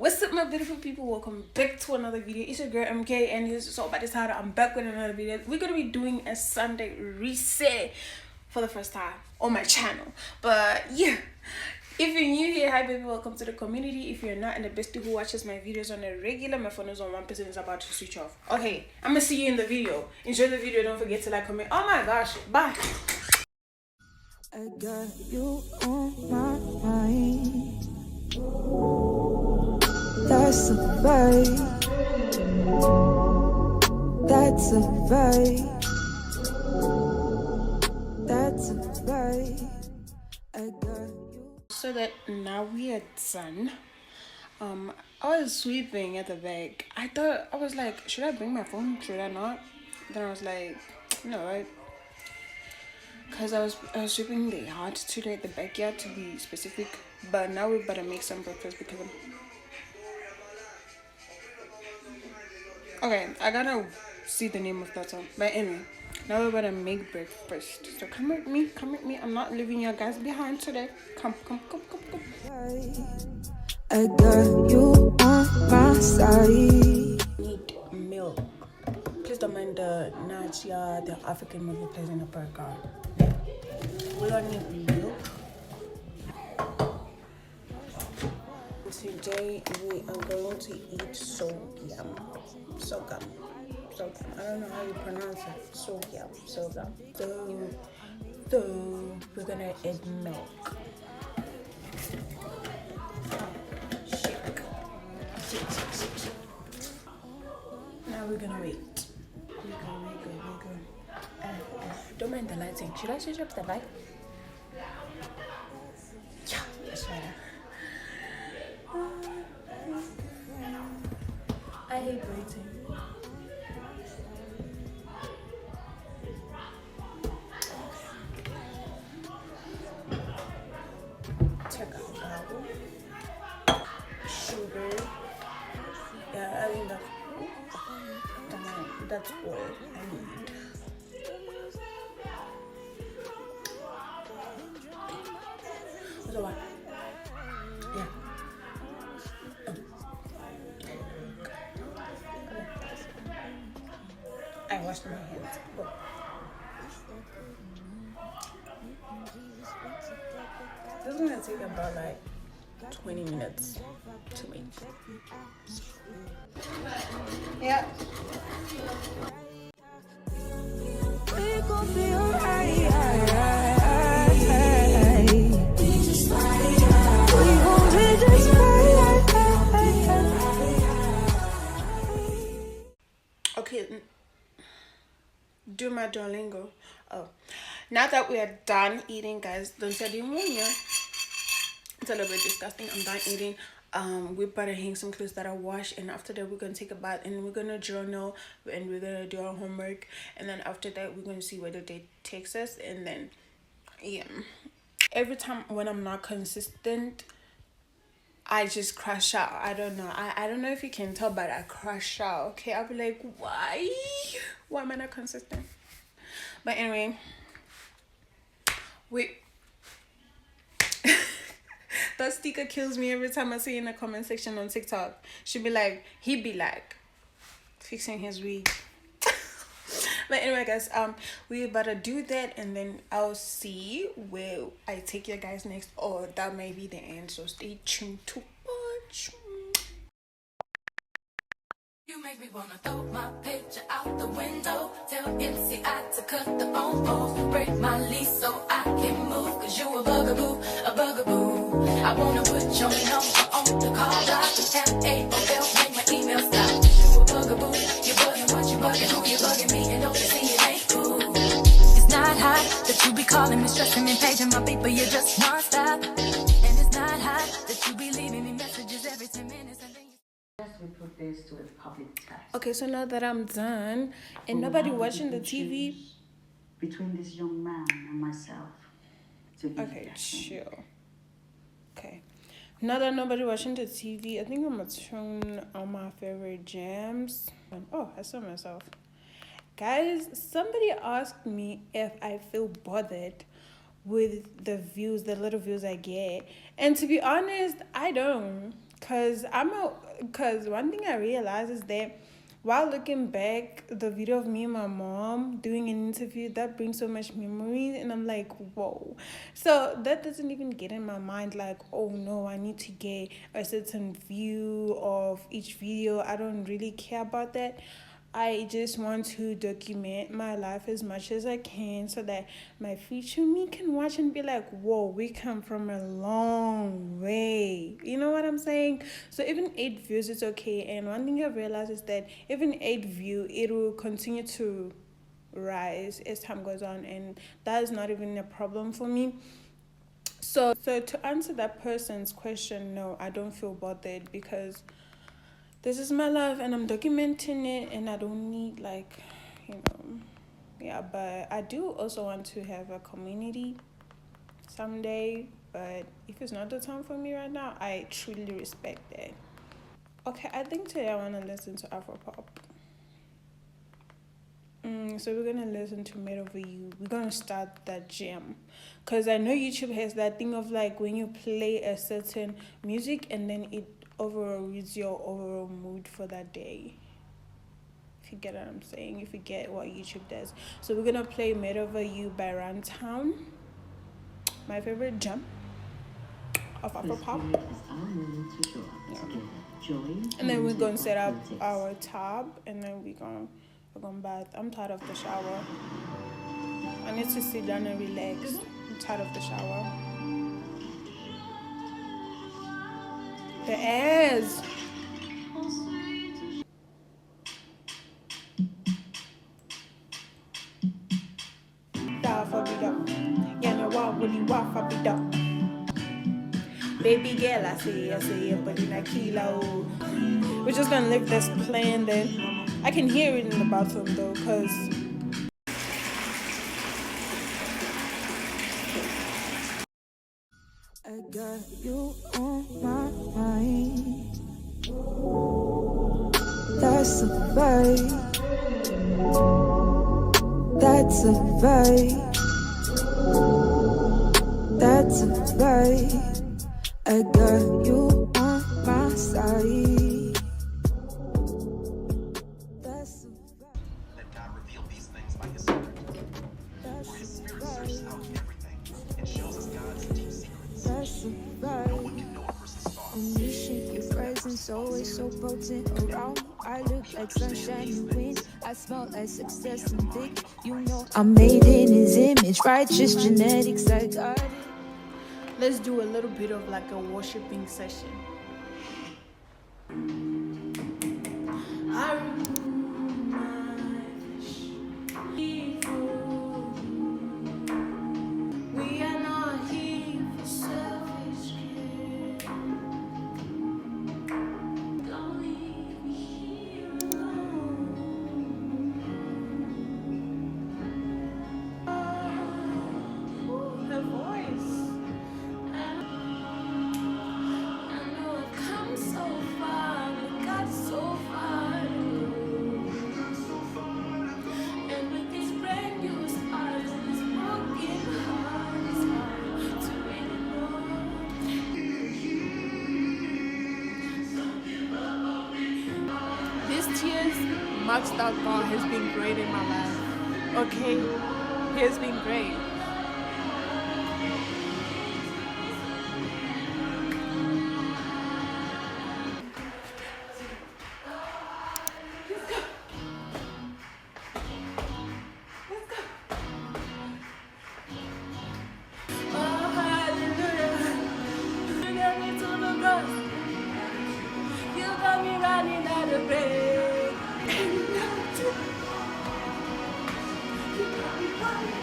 What's up, my beautiful people? Welcome back to another video. It's your girl MK, and here's so about this how I'm back with another video. We're gonna be doing a Sunday reset for the first time on my channel. But yeah, if you're new here, hi baby, welcome to the community. If you're not, and the bestie who watches my videos on a regular, my phone is on 1%, is about to switch off. Okay, I'm gonna see you in the video. Enjoy the video. Don't forget to like, comment. Oh my gosh, bye. I got you on my mind. That's a vibe. That's a vibe. That's a vibe. I got you. So that now we are done. I was sweeping at the back. I was like, should I bring my phone? Should I not? Then I was like, no, right? Because I was sweeping the yard today, the backyard to be specific. But now we better make some breakfast because okay, I gotta see the name of that song. But anyway, now we better make breakfast. So come with me, come with me. I'm not leaving you guys behind today. Come. I got you on my side. Need milk. Please don't mind the Nadia, the African movie plays in the background. We don't need milk. Today we are going to eat sorghum. I don't know how you pronounce it. Sorghum. So we're gonna add milk. Shake. Now we're gonna wait. We go. Don't mind the lighting. Should I switch up the light? Yeah, that's better. I hate waiting. Check out bottle. Sugar. Yeah, I think that's all I need. So what? Yeah. I washed my hands. Oh. This is gonna take about like 20 minutes to make. Yeah. We gon' be alright. We gon' be just fine. Okay. Do my Duolingo. Oh, now that we are done eating, guys, don't say demonia. It's a little bit disgusting. I'm done eating. We better hang some clothes that I wash, and after that we're gonna take a bath and we're gonna journal and we're gonna do our homework, and then after that we're gonna see where the day takes us. And then yeah, every time when I'm not consistent, I just crash out. I don't know. I don't know if you can tell, but I crash out. Okay, I'll be like, why am I not consistent? But anyway, that sticker kills me every time I see in the comment section on TikTok. He'd be like fixing his wig. But anyway, guys, we better do that, and then I'll see where I take you guys next, or that may be the end. So stay tuned to watch. You make me wanna throw my picture out the window. Tell MCI to cut the phone calls. Break my lease so I can move. Cause you a bugaboo, a bugaboo. I wanna put your number on the call block. F-A-O-L, make my email stop. You a bugaboo, you bugging what you bugging, who you bugging me, and don't you see it ain't cool. It's not hot that you be calling me, stressing me, paging my people, you just non-stop. And it's not hot that you be leaving me messages every 10 minutes and then we put this to a public test. Okay, so now that I'm done and nobody watching the TV. Between this young man and myself. Okay, chill. Okay. Now that nobody watching the TV, I think I'm gonna turn on my favorite jams. Oh, I saw myself. Guys, somebody asked me if I feel bothered with the views, the little views I get. And to be honest, I don't. Cause one thing I realized is that while looking back, the video of me and my mom doing an interview, that brings so much memories, and I'm like, whoa. So that doesn't even get in my mind like, oh no, I need to get a certain view of each video. I don't really care about that. I just want to document my life as much as I can so that my future me can watch and be like, whoa, we come from a long way. You know what I'm saying? So even 8 views is okay. And one thing I've realized is that even 8 view, it will continue to rise as time goes on. And that is not even a problem for me. So to answer that person's question, no, I don't feel bothered because this is my life and I'm documenting it, and I don't need like, yeah, but I do also want to have a community someday, but if it's not the time for me right now, I truly respect that. Okay, I think today I want to listen to Afropop. So we're gonna listen to Made Over You. We're gonna start that jam, cause I know YouTube has that thing of like when you play a certain music and then it overrides your overall mood for that day. If you get what I'm saying, if you get what YouTube does. So we're gonna play Made Over You by Runtown, my favorite jam of Afropop. And then we're gonna set up our tab, and then we're gonna bath. I'm tired of the shower. I need to sit down and relax. I'm tired of the shower. The ass. Baby girl, I say, but in a kilo. We're just gonna leave this playing then. I can hear it in the bathroom though, cause I got you on my mind. That's a vibe. That's a vibe. That's a vibe. I got you on my side. That's a vibe. Let God reveal these things by His Spirit. For His Spirit searches out everything and shows us God's deep secrets. That's a vibe. No one can know a person's thoughts. And you shake your presence, always so potent around me. I look like sunshine and wind. I smell like success and big. You know I'm made in His image, righteous genetics. I got it. let's do a little bit of like a worshiping session. I remove my flesh before you. We are not here for selfish gain. Don't leave me here alone. Her voice. I know I've come so far, but got so far to go. And with this brand new start, this broken heart is hard to really know. These tears marks that God has been great in my life. Okay, He has been great. Oh, hallelujah. You got me to the cross. You got me running out of breath. And now you got me running.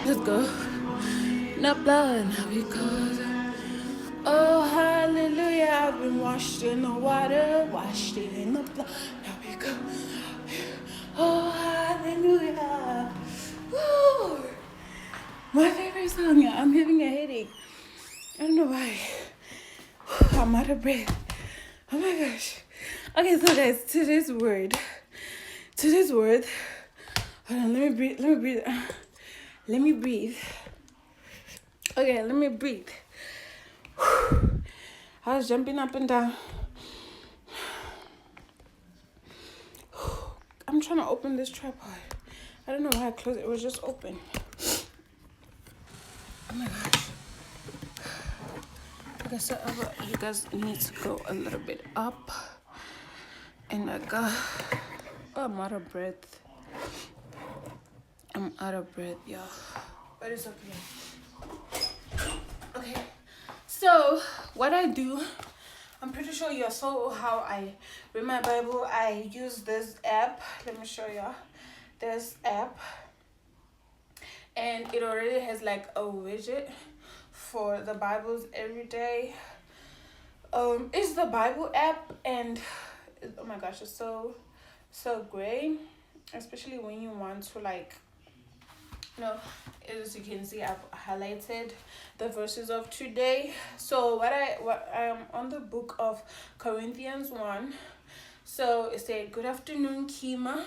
Let's go. No blood, now because oh, hallelujah. I've been washed in the water, washed in the blood. Now because oh, hallelujah. Woo. My favorite song. I'm having a headache. I don't know why. I'm out of breath. Oh my gosh. Okay, so guys, today's word. Hold on, let me breathe. Let me breathe. Okay, let me breathe. I was jumping up and down. I'm trying to open this tripod. I don't know why I closed it. It was just open. Oh my gosh. Okay, so you guys need to go a little bit up. And I got... Oh, I'm out of breath. I'm out of breath, y'all. But it's okay. Okay. So, what I do... I'm pretty sure you saw how I read my Bible. I use this app. Let me show y'all. This app. And it already has like a widget for the Bibles every day. It's the Bible app, and oh my gosh, it's so great. Especially when you want to, like, you know, as you can see, I've highlighted the verses of today. So what I'm on the book of Corinthians 1. So it said, "Good afternoon, Kima."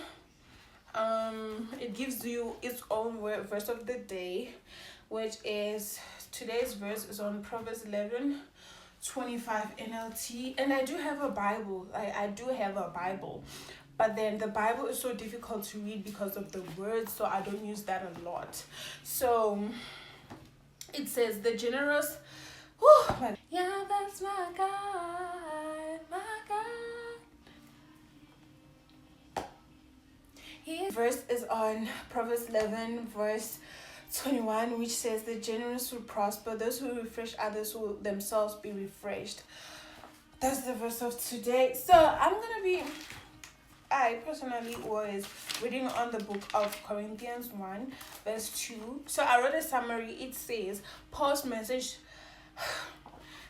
It gives you its own verse of the day, which is today's verse is on Proverbs 11:25 NLT. And I do have a Bible. I do have a Bible. But then the Bible is so difficult to read because of the words, so I don't use that a lot. So it says, the generous... yeah, that's my God, my God. His verse is on Proverbs 11, verse 21, which says, the generous will prosper. Those who refresh others will themselves be refreshed. That's the verse of today. So I personally was reading on the book of Corinthians 1, verse 2. So I wrote a summary. It says, Paul's message.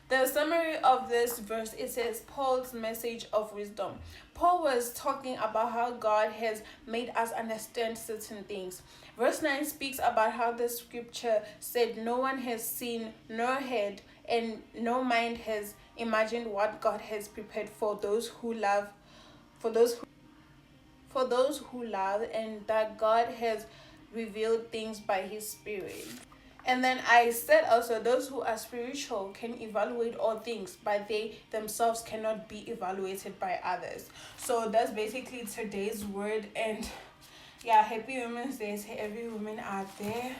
The summary of this verse, it says, Paul's message of wisdom. Paul was talking about how God has made us understand certain things. Verse 9 speaks about how the scripture said, no one has seen nor heard, and no mind has imagined what God has prepared for those who love, and that God has revealed things by his Spirit. And then I said also, those who are spiritual can evaluate all things, but they themselves cannot be evaluated by others. So that's basically today's word. And yeah, happy Women's Day to every woman out there.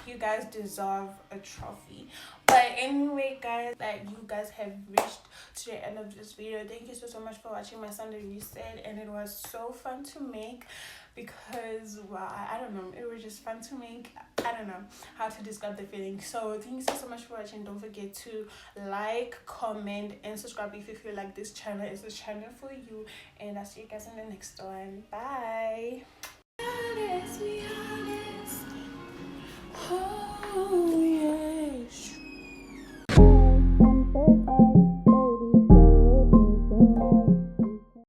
You guys deserve a trophy. But anyway, guys, like, you guys have reached to the end of this video. Thank you so much for watching my Sunday reset, and it was so fun to make because, well, I don't know, it was just fun to make. I don't know how to describe the feeling. So thank you so much for watching. Don't forget to like, comment, and subscribe if you feel like this channel is a channel for you, and I'll see you guys in the next one. Bye. Be honest. Oh, yeah.